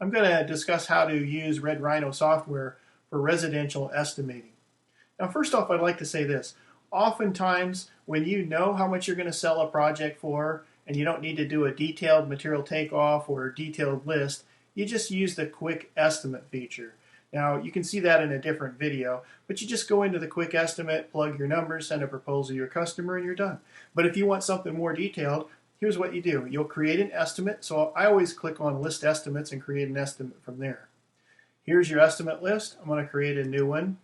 I'm going to discuss how to use Red Rhino software for residential estimating. Now, first off, I'd like to say this. Oftentimes, when you know how much you're going to sell a project for and you don't need to do a detailed material takeoff or a detailed list, you just use the quick estimate feature. Now, you can see that in a different video, but you just go into the quick estimate, plug your numbers, send a proposal to your customer, and you're done. But if you want something more detailed, here's what you do. You'll create an estimate. So I always click on List Estimates and create an estimate from there. Here's your estimate list. I'm going to create a new one.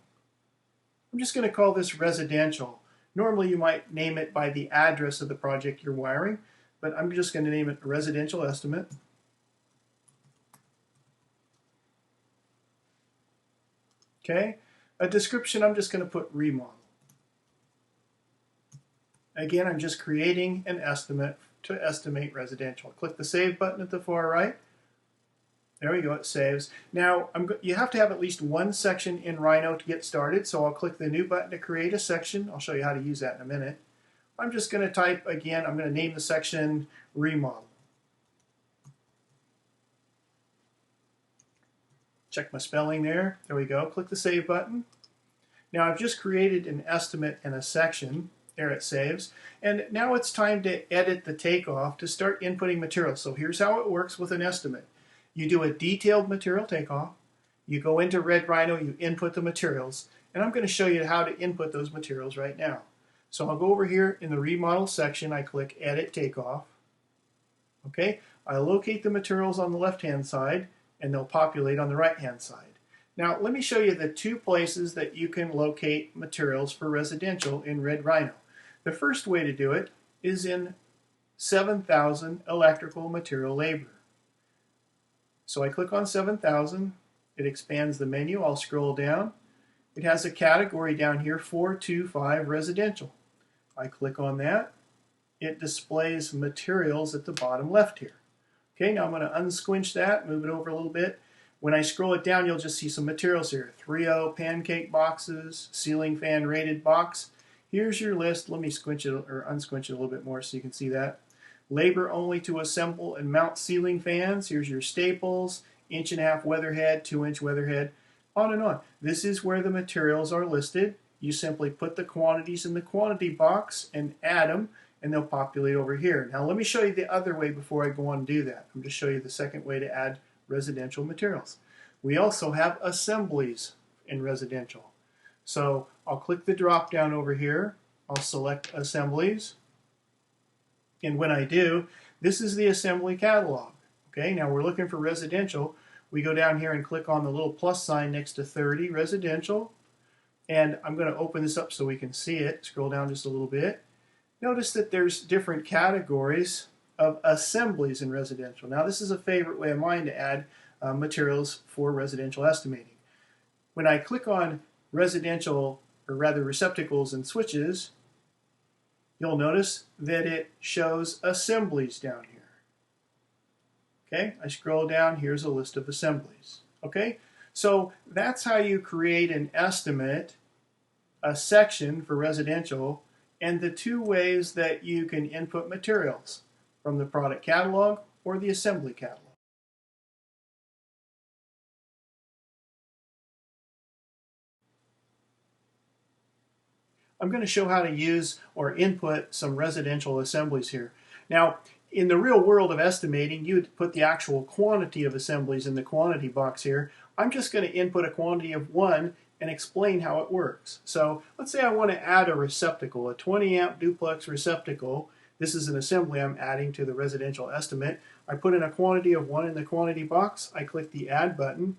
I'm just going to call this residential. Normally you might name it by the address of the project you're wiring, but I'm just going to name it a residential estimate. Okay, a description, I'm just going to put remodel. Again, I'm just creating an estimate to estimate residential. Click the Save button at the far right. There we go, it saves. Now, you have to have at least one section in Rhino to get started, so I'll click the New button to create a section. I'll show you how to use that in a minute. I'm just going to type, again, I'm going to name the section Remodel. Check my spelling there. There we go. Click the Save button. Now, I've just created an estimate and a section. There it saves. And now it's time to edit the takeoff to start inputting material. So here's how it works with an estimate. You do a detailed material takeoff. You go into Red Rhino, you input the materials. And I'm going to show you how to input those materials right now. So I'll go over here in the Remodel section. I click Edit Takeoff. Okay, I locate the materials on the left-hand side, and they'll populate on the right-hand side. Now, let me show you the two places that you can locate materials for residential in Red Rhino. The first way to do it is in 7,000 electrical material labor. So I click on 7,000. It expands the menu. I'll scroll down. It has a category down here, 425 residential. I click on that. It displays materials at the bottom left here. Okay, now I'm going to unsquinch that, move it over a little bit. When I scroll it down, you'll just see some materials here. 3.0 pancake boxes, ceiling fan rated box. Here's your list. Let me squinch it or unsquinch it a little bit more so you can see that. Labor only to assemble and mount ceiling fans. Here's your staples, 1.5" weatherhead, 2" weatherhead, on and on. This is where the materials are listed. You simply put the quantities in the quantity box and add them, and they'll populate over here. Now let me show you the other way before I go on and do that. I'm going to show you the second way to add residential materials. We also have assemblies in residential. So I'll click the drop down over here. I'll select assemblies. And when I do, this is the assembly catalog. Okay, now we're looking for residential. We go down here and click on the little plus sign next to 30 residential. And I'm going to open this up so we can see it. Scroll down just a little bit. Notice that there's different categories of assemblies in residential. Now this is a favorite way of mine to add materials for residential estimating. When I click on residential, or rather receptacles and switches, you'll notice that it shows assemblies down here. Okay, I scroll down, here's a list of assemblies. Okay, so that's how you create an estimate, a section for residential, and the two ways that you can input materials from the product catalog or the assembly catalog. I'm going to show how to use or input some residential assemblies here. Now, in the real world of estimating, you would put the actual quantity of assemblies in the quantity box here. I'm just going to input a quantity of 1 and explain how it works. So let's say I want to add a receptacle, a 20-amp duplex receptacle. This is an assembly I'm adding to the residential estimate. I put in a quantity of 1 in the quantity box. I click the Add button.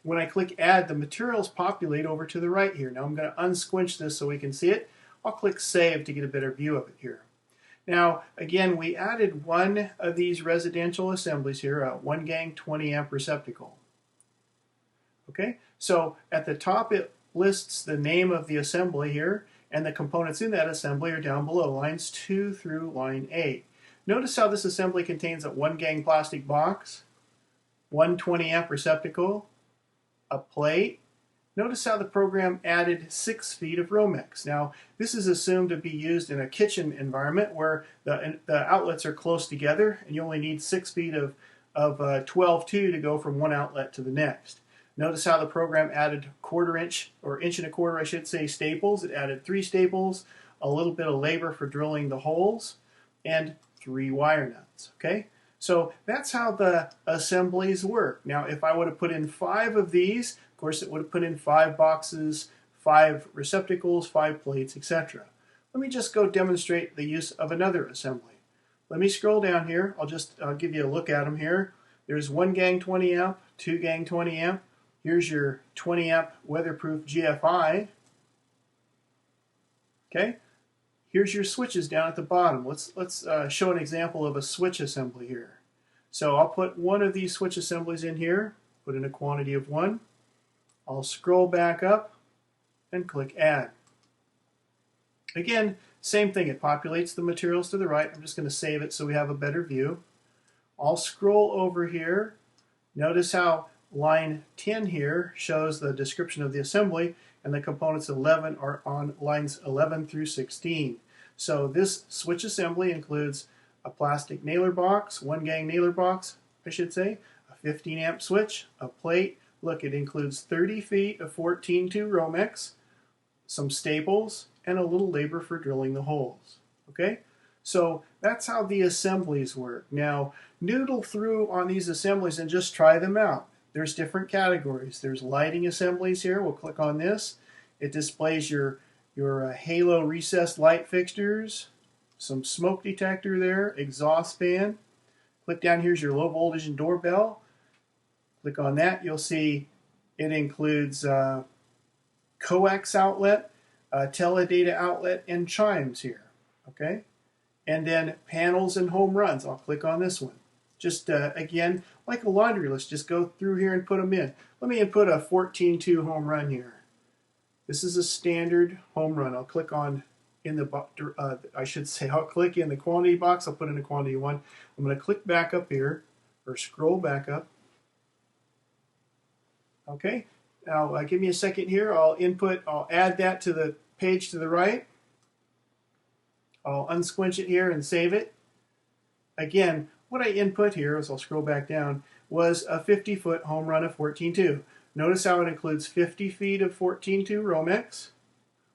When I click Add, the materials populate over to the right here. Now I'm going to unsquinch this so we can see it. I'll click Save to get a better view of it here. Now, again, we added one of these residential assemblies here, a 1-gang 20-amp receptacle. Okay, so at the top it lists the name of the assembly here, and the components in that assembly are down below, lines 2 through line 8. Notice how this assembly contains a 1-gang plastic box, 1 20-amp receptacle, a plate. Notice how the program added 6 feet of Romex. Now, this is assumed to be used in a kitchen environment where the outlets are close together and you only need 6 feet of of 12-2 to go from one outlet to the next. Notice how the program added quarter-inch, or inch and a quarter, I should say, staples. It added 3 staples, a little bit of labor for drilling the holes, and 3 wire nuts. Okay, so that's how the assemblies work. Now, if I would have put in 5 of these, of course, it would have put in 5 boxes, 5 receptacles, 5 plates, etc. Let me just go demonstrate the use of another assembly. Let me scroll down here. I'll give you a look at them here. There's 1 gang 20 amp, 2 gang 20 amp. Here's your 20 amp weatherproof GFI. Okay. Here's your switches down at the bottom. Let's show an example of a switch assembly here. So I'll put one of these switch assemblies in here, put in a quantity of 1. I'll scroll back up and click Add. Again, same thing. It populates the materials to the right. I'm just going to save it so we have a better view. I'll scroll over here. Notice how line 10 here shows the description of the assembly, and the components 11 are on lines 11 through 16. So this switch assembly includes a plastic nailer box, 1 gang nailer box, I should say, a 15 amp switch, a plate. Look, it includes 30 feet of 14-2 Romex, some staples, and a little labor for drilling the holes. Okay, so that's how the assemblies work. Now, noodle through on these assemblies and just try them out. There's different categories. There's lighting assemblies here. We'll click on this. It displays your halo recessed light fixtures, some smoke detector there, exhaust fan. Click down, here's your low voltage and doorbell. Click on that. You'll see it includes coax outlet, teledata outlet, and chimes here. Okay, and then panels and home runs. I'll click on this one. Just again, like a laundry list, just go through here and put them in. Let me input a 14-2 home run here. This is a standard home run. I'll click on in the I'll click in the quantity box. I'll put in a quantity 1. I'm going to click back up here, or scroll back up. Okay. Now give me a second here. I'll add that to the page to the right. I'll unsquinch it here and save it. Again, what I input here, as I'll scroll back down, was a 50-foot home run of 14-2. Notice how it includes 50 feet of 14-2 Romex,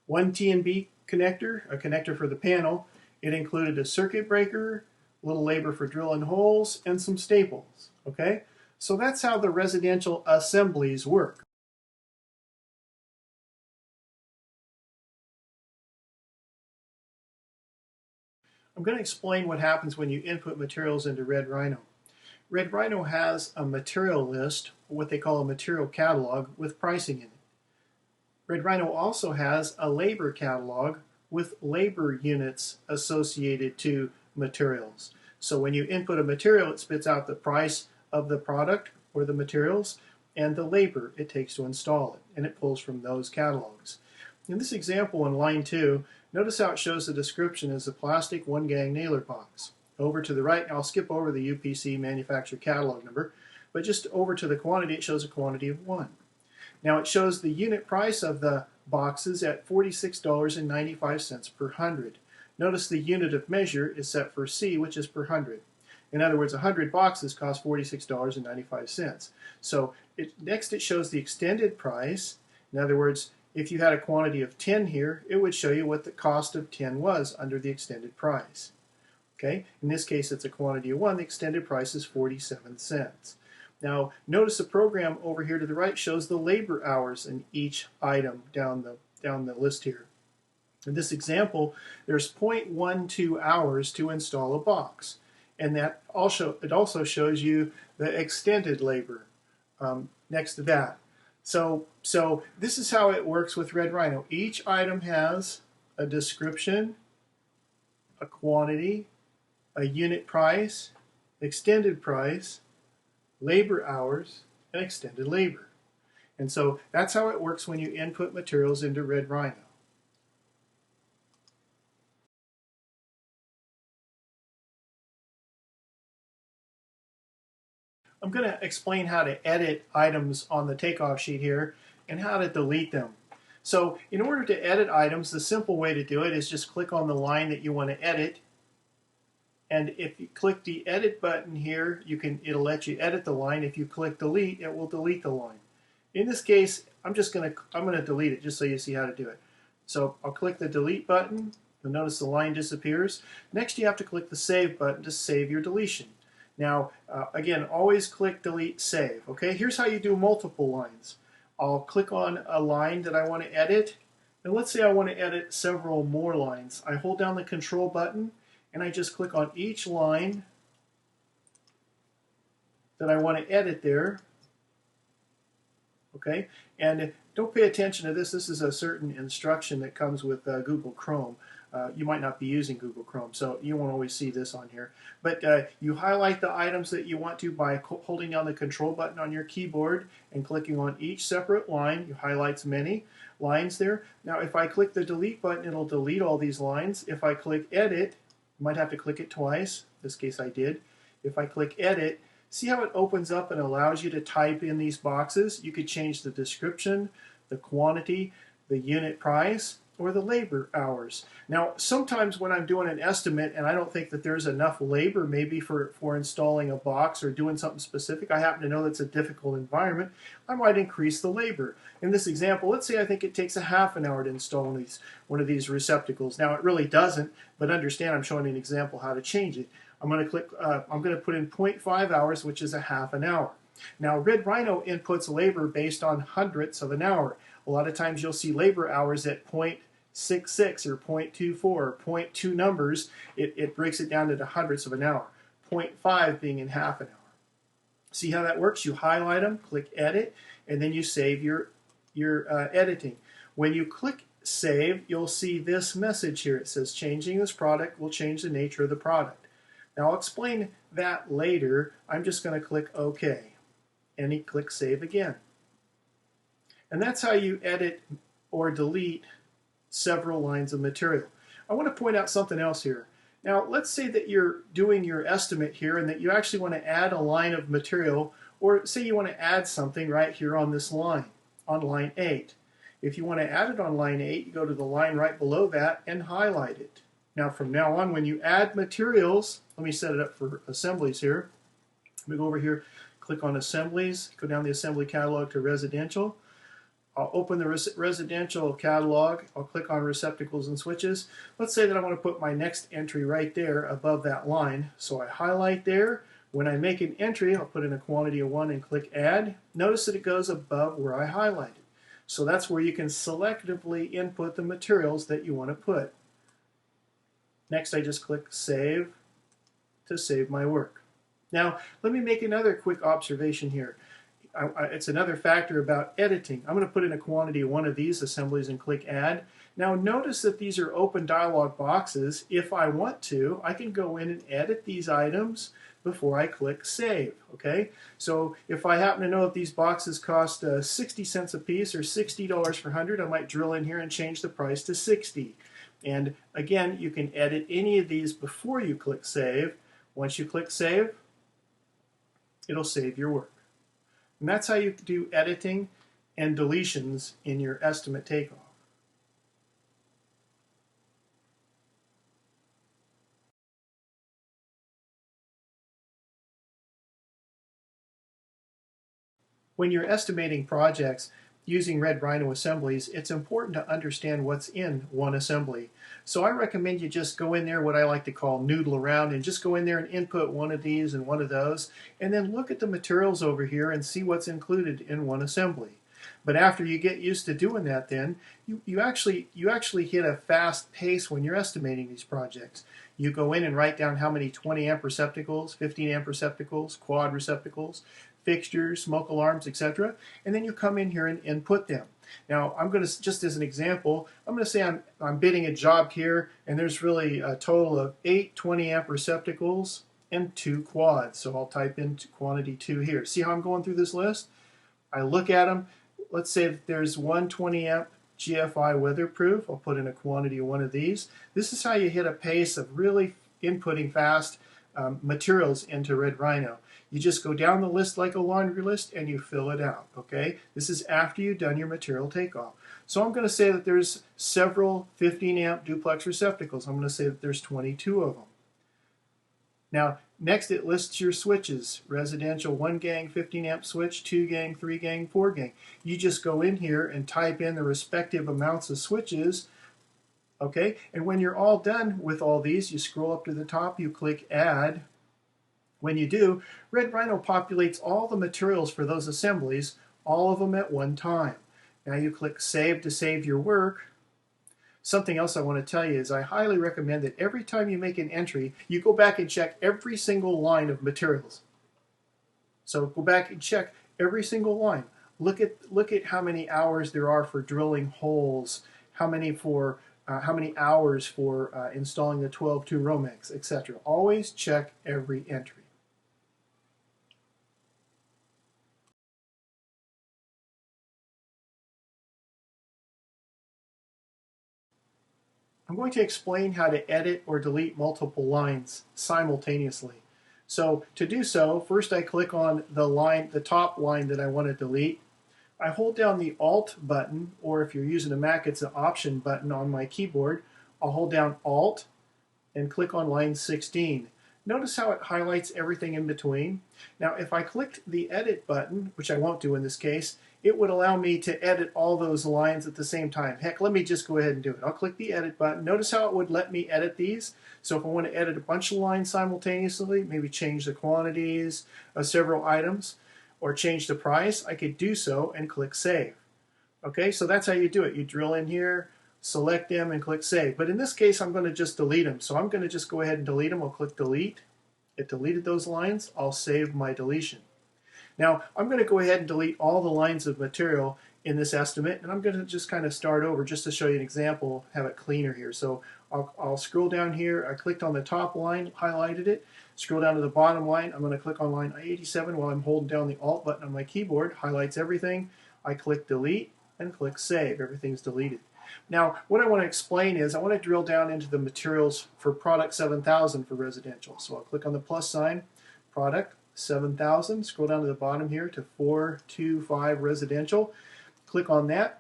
1 T&B connector, a connector for the panel. It included a circuit breaker, a little labor for drilling holes, and some staples. Okay, so that's how the residential assemblies work. I'm going to explain what happens when you input materials into Red Rhino. Red Rhino has a material list, what they call a material catalog, with pricing in it. Red Rhino also has a labor catalog with labor units associated to materials. So when you input a material, it spits out the price of the product or the materials and the labor it takes to install it, and it pulls from those catalogs. In this example in line 2, notice how it shows the description as a plastic 1 gang nailer box. Over to the right, I'll skip over the UPC manufacturer catalog number, but just over to the quantity, it shows a quantity of 1. Now it shows the unit price of the boxes at $46.95 per 100. Notice the unit of measure is set for C, which is per 100. In other words, 100 boxes cost $46.95. So next it shows the extended price. In other words, if you had a quantity of 10 here, it would show you what the cost of 10 was under the extended price. Okay, in this case it's a quantity of 1. The extended price is 47 cents. Now notice the program over here to the right shows the labor hours in each item down the list here. In this example, there's 0.12 hours to install a box, and it also shows you the extended labor next to that. So this is how it works with Red Rhino. Each item has a description, a quantity, a unit price, extended price, labor hours, and extended labor. And so that's how it works when you input materials into Red Rhino. I'm going to explain how to edit items on the takeoff sheet here and how to delete them. So in order to edit items, the simple way to do it is just click on the line that you want to edit, And if you click the edit button here, it'll let you edit the line. If you click delete, it will delete the line. In this case, I'm gonna delete it just so you see how to do it. So I'll click the delete button. You'll notice the line disappears. Next, you have to click the save button to save your deletion. Now, again, always click delete save. Okay, here's how you do multiple lines. I'll click on a line that I want to edit. And let's say I want to edit several more lines. I hold down the control button and I just click on each line that I want to edit there. Okay, and don't pay attention to this. This is a certain instruction that comes with Google Chrome. You might not be using Google Chrome, so you won't always see this on here. But you highlight the items that you want to by holding down the control button on your keyboard and clicking on each separate line. You highlight many lines there. Now, if I click the delete button, it'll delete all these lines. If I click edit, you might have to click it twice. In this case, I did. If I click edit, see how it opens up and allows you to type in these boxes? You could change the description, the quantity, the unit price, or the labor hours. Now, sometimes when I'm doing an estimate and I don't think that there's enough labor maybe for installing a box or doing something specific, I happen to know that's a difficult environment, I might increase the labor. In this example, let's say I think it takes a half an hour to install one of these receptacles. Now, it really doesn't, but understand I'm showing an example how to change it. I'm going to put in 0.5 hours, which is a half an hour. Now, Red Rhino inputs labor based on hundredths of an hour. A lot of times you'll see labor hours at 0.66 or 0.24 or 0.2 numbers. It breaks it down into hundredths of an hour. 0.5 being in half an hour. See how that works? You highlight them, click edit, and then you save your editing. When you click save, you'll see this message here. It says changing this product will change the nature of the product. Now, I'll explain that later. I'm just going to click OK. And click Save again. And that's how you edit or delete several lines of material. I want to point out something else here. Now, let's say that you're doing your estimate here and that you actually want to add a line of material, or say you want to add something right here on this line, on line 8. If you want to add it on line 8, you go to the line right below that and highlight it. Now, from now on, when you add materials, let me set it up for assemblies here. Let me go over here, click on assemblies, go down the assembly catalog to residential. I'll open the residential catalog. I'll click on receptacles and switches. Let's say that I want to put my next entry right there above that line. So I highlight there. When I make an entry, I'll put in a quantity of 1 and click add. Notice that it goes above where I highlighted. So that's where you can selectively input the materials that you want to put. Next, I just click Save to save my work. Now, let me make another quick observation here. It's another factor about editing. I'm going to put in a quantity of 1 of these assemblies and click Add. Now, notice that these are open dialog boxes. If I want to, I can go in and edit these items before I click Save. Okay? So if I happen to know that these boxes cost 60 cents a piece or $60 per 100, I might drill in here and change the price to 60. And again, you can edit any of these before you click Save. Once you click Save, it'll save your work. And that's how you do editing and deletions in your estimate takeoff. When you're estimating projects using Red Rhino assemblies, it's important to understand what's in one assembly. So I recommend you just go in there, what I like to call noodle around, and just go in there and input one of these and one of those, and then look at the materials over here and see what's included in one assembly. But after you get used to doing that, then you actually hit a fast pace when you're estimating these projects. You go in and write down how many 20 amp receptacles, 15 amp receptacles, quad receptacles, fixtures, smoke alarms, etc. And then you come in here and input them. Now, I'm going to, just as an example, I'm going to say I'm bidding a job here, and there's really a total of 8 20 amp receptacles and 2 quads. So I'll type in quantity 2 here. See how I'm going through this list? I look at them. Let's say that there's 1 20 amp GFI weatherproof. I'll put in a quantity of 1 of these. This is how you hit a pace of really inputting fast materials into Red Rhino. You just go down the list like a laundry list and you fill it out, okay? This is after you've done your material takeoff. So I'm going to say that there's several 15 amp duplex receptacles. I'm going to say that there's 22 of them. Now, next it lists your switches. Residential 1 gang 15 amp switch, 2 gang, 3 gang, 4 gang. You just go in here and type in the respective amounts of switches. Okay, and when you're all done with all these, you scroll up to the top, you click Add. When you do, Red Rhino populates all the materials for those assemblies, all of them at one time. Now you click Save to save your work. Something else I want to tell you is I highly recommend that every time you make an entry, you go back and check every single line of materials. So go back and check every single line. Look at how many hours there are for drilling holes, how many hours for installing the 12-2 Romex, etc. Always check every entry. I'm going to explain how to edit or delete multiple lines simultaneously. So to do so, first I click on the top line that I want to delete. I hold down the Alt button, or if you're using a Mac, it's an Option button on my keyboard. I'll hold down Alt and click on line 16. Notice how it highlights everything in between. Now, if I clicked the Edit button, which I won't do in this case, it would allow me to edit all those lines at the same time. Heck, let me just go ahead and do it. I'll click the Edit button. Notice how it would let me edit these. So if I want to edit a bunch of lines simultaneously, maybe change the quantities of several items, or change the price, I could do so and click Save. Okay, so that's how you do it. You drill in here, select them, and click Save. But in this case, I'm going to just delete them. So I'm going to just go ahead and delete them. I'll click Delete. It deleted those lines. I'll save my deletion. Now, I'm going to go ahead and delete all the lines of material in this estimate, and I'm going to just kind of start over just to show you an example, have it cleaner here. So I'll scroll down here. I clicked on the top line, highlighted it. Scroll down to the bottom line. I'm going to click on line 87 while I'm holding down the Alt button on my keyboard. Highlights everything. I click Delete and click Save. Everything's deleted. Now, what I want to explain is I want to drill down into the materials for product 7000 for residential. So I'll click on the plus sign, product 7000, scroll down to the bottom here to 425 residential. Click on that,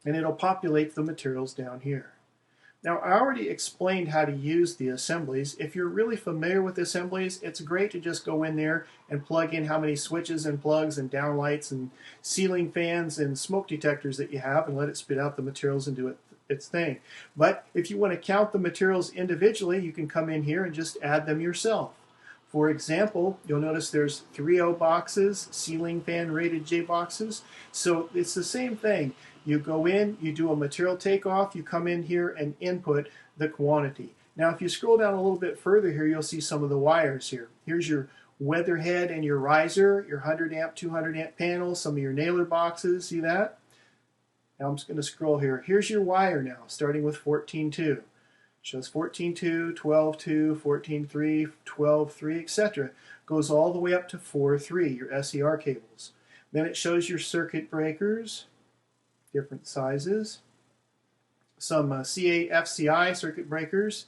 and it'll populate the materials down here. Now, I already explained how to use the assemblies. If you're really familiar with assemblies, it's great to just go in there and plug in how many switches and plugs and downlights and ceiling fans and smoke detectors that you have and let it spit out the materials and do its thing. But if you want to count the materials individually, you can come in here and just add them yourself. For example, you'll notice there's 3.0 boxes, ceiling fan rated J boxes. So it's the same thing. You go in, you do a material takeoff, you come in here and input the quantity. Now if you scroll down a little bit further here, you'll see some of the wires here. Here's your weather head and your riser, your 100 amp, 200 amp panels, some of your nailer boxes, see that? Now I'm just going to scroll here. Here's your wire now, starting with 14.2. Shows 14.2, 12.2, 14.3, 12.3, etc. Goes all the way up to 4.3, your SER cables. Then it shows your circuit breakers, different sizes. Some CA-FCI circuit breakers.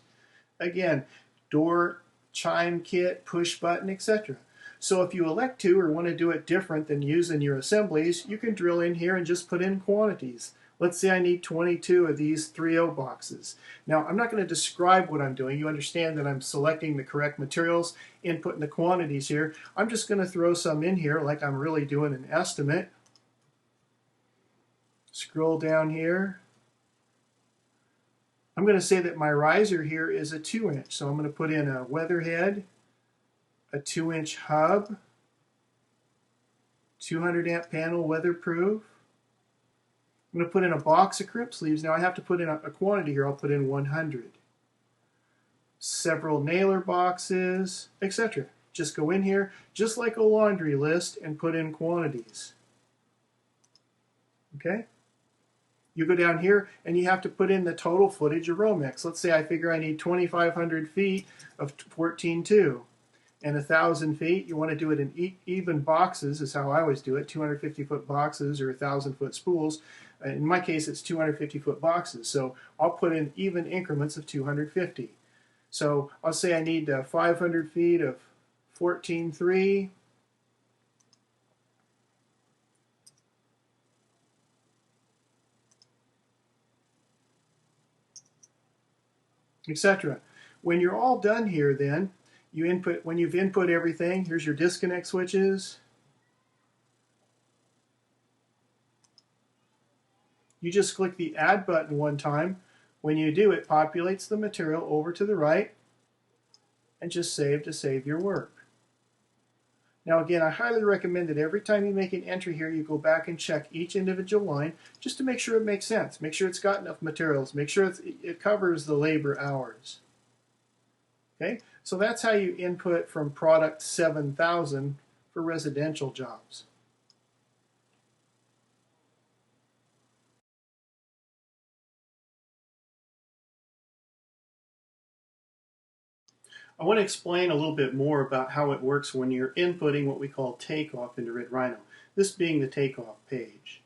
Again, door, chime kit, push button, etc. So if you elect to or want to do it different than using your assemblies, you can drill in here and just put in quantities. Let's say I need 22 of these 3.0 boxes. Now, I'm not going to describe what I'm doing. You understand that I'm selecting the correct materials, inputting the quantities here. I'm just going to throw some in here like I'm really doing an estimate. Scroll down here. I'm going to say that my riser here is a 2-inch. So I'm going to put in a weather head, a 2-inch hub, 200 amp panel weatherproof. I'm going to put in a box of crimp sleeves. Now I have to put in a quantity here. I'll put in 100. Several nailer boxes, etc. Just go in here, just like a laundry list, and put in quantities. Okay? You go down here and you have to put in the total footage of Romex. Let's say I figure I need 2,500 feet of 14.2 and 1,000 feet. You want to do it in even boxes is how I always do it, 250-foot boxes or 1,000-foot spools. In my case, it's 250-foot boxes. So I'll put in even increments of 250. So I'll say I need 500 feet of 14.3. etc. When you're all done here then, when you've input everything, here's your disconnect switches. You just click the Add button one time. When you do, it populates the material over to the right, and just save to save your work. Now again, I highly recommend that every time you make an entry here, you go back and check each individual line just to make sure it makes sense. Make sure it's got enough materials. Make sure it covers the labor hours. Okay, so that's how you input from product 7000 for residential jobs. I want to explain a little bit more about how it works when you're inputting what we call takeoff into Red Rhino, this being the takeoff page.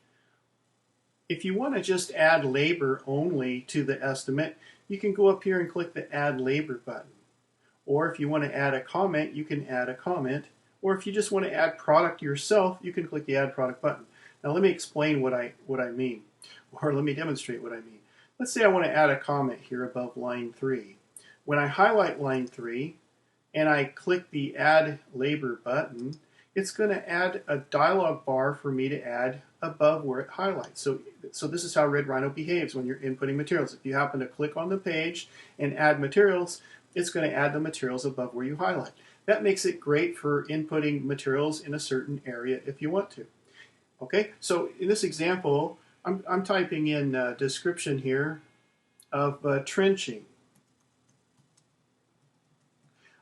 If you want to just add labor only to the estimate, you can go up here and click the Add Labor button. Or if you want to add a comment, you can add a comment. Or if you just want to add product yourself, you can click the Add Product button. Now let me explain what I mean, or let me demonstrate what I mean. Let's say I want to add a comment here above line 3. When I highlight line 3 and I click the Add Labor button, it's going to add a dialog bar for me to add above where it highlights. So this is how Red Rhino behaves when you're inputting materials. If you happen to click on the page and add materials, it's going to add the materials above where you highlight. That makes it great for inputting materials in a certain area if you want to. Okay, so in this example, I'm typing in a description here of trenching.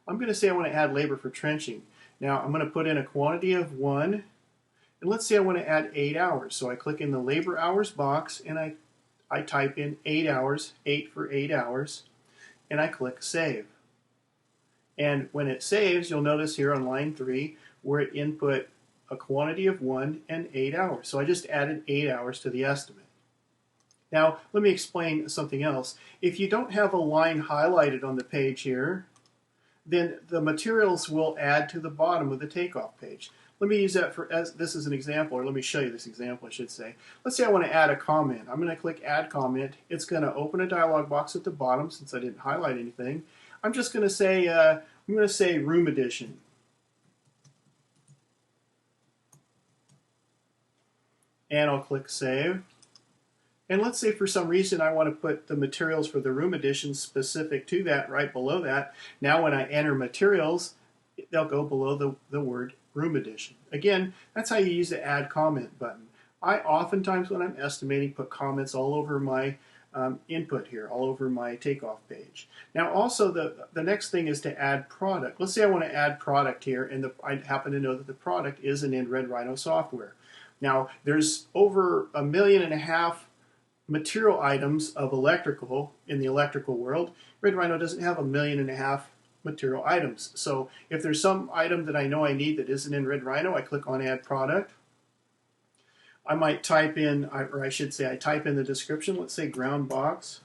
I'm going to say I want to add labor for trenching. Now I'm going to put in a quantity of 1, and let's say I want to add 8 hours. So I click in the labor hours box and I type in 8 hours, 8 for 8 hours, and I click Save. And when it saves, you'll notice here on line 3 where it input a quantity of 1 and 8 hours. So I just added 8 hours to the estimate. Now let me explain something else. If you don't have a line highlighted on the page here, then the materials will add to the bottom of the takeoff page. Let me use that this as an example, or let me show you this example, I should say. Let's say I want to add a comment. I'm going to click Add Comment. It's going to open a dialog box at the bottom since I didn't highlight anything. I'm just going to say, Room Addition. And I'll click Save. And let's say for some reason I want to put the materials for the room addition specific to that right below that. Now when I enter materials, they'll go below the word room addition. Again, that's how you use the Add Comment button. I oftentimes when I'm estimating put comments all over my input here, all over my takeoff page. Now also the next thing is to add product. Let's say I want to add product here, and I happen to know that the product isn't in Red Rhino software. Now there's over 1.5 million material items of electrical in the electrical world. Red Rhino doesn't have 1.5 million material items. So if there's some item that I know I need that isn't in Red Rhino, I click on Add Product. I might type in, or I should say I type in the description, let's say ground box.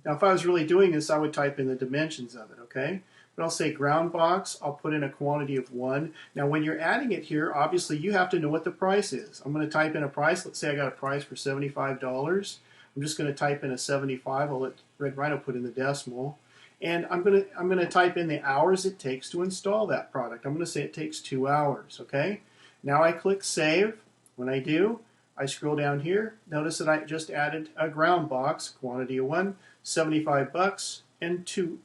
Now if I was really doing this, I would type in the dimensions of it, okay? But I'll say ground box, I'll put in a quantity of 1. Now when you're adding it here, obviously you have to know what the price is. I'm going to type in a price. Let's say I got a price for $75. I'm just going to type in a 75. I'll let Red Rhino put in the decimal. And I'm going to type in the hours it takes to install that product. I'm going to say it takes 2 hours, okay? Now I click Save. When I do, I scroll down here. Notice that I just added a ground box, quantity of 1, $75, and 2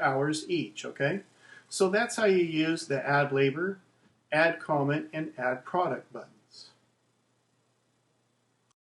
hours each, okay? So that's how you use the Add Labor, Add Comment, and Add Product button.